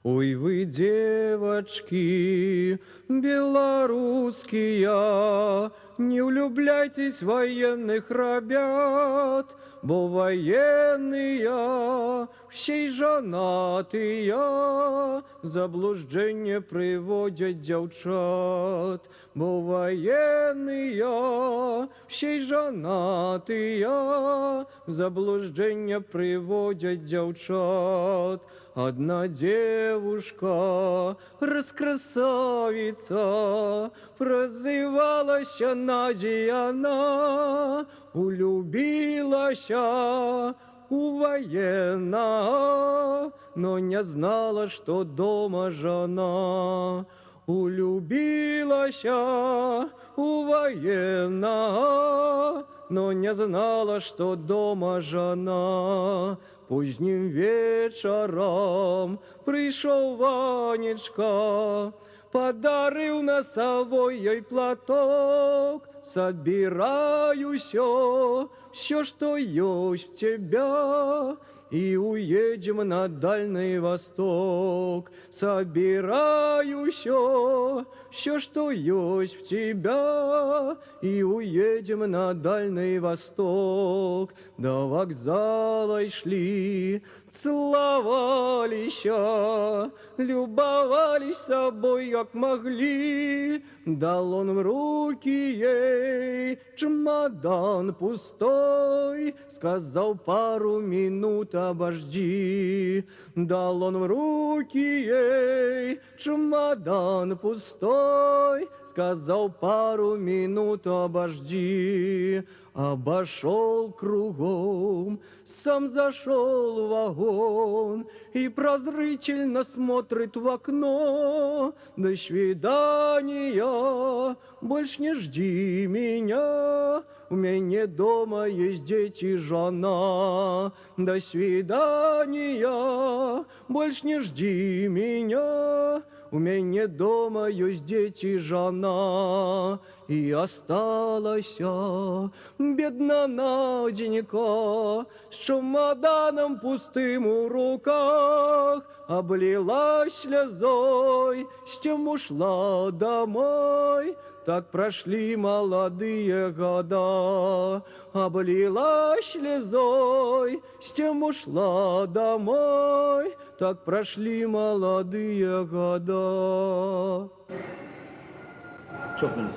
Ой, вы, девочки, белорусские, не влюбляйтесь в военных ребят, бо военные всей жанатые, в заблуждение приводят девчат, бо военные всей жанатые, в заблуждение приводят девчат. Одна девушка, раскрасавица, прозывалась Надя, она улюбилась у военного, но не знала, что дома жена. Улюбилась у военного, но не знала, что дома жена. Поздним вечером пришел Ванечка, подарил носовой ей платок. Собираю все, что есть в тебя, и уедем на Дальний Восток. Собираю все, что есть в тебя, и уедем на Дальний Восток. До вокзала шли, целовались, любовались собой, как могли. Дал он в руки ей чемодан пустой, сказал: пару минут обожди. Дал он в руки ей чемодан пустой, сказал: пару минут обожди. Обошел кругом, сам зашел в вагон и прозрительно смотрит в окно. До свидания, больше не жди меня, у меня дома есть дети, жена. До свидания, больше не жди меня, у меня дома есть дети, жена. И осталась бедна Наденька с чемоданом пустым у руках, облилась слезой, с тем ушла домой. Так прошли молодые года, облилась слезой, с тем ушла домой. Так прошли молодые года. Чокнулись.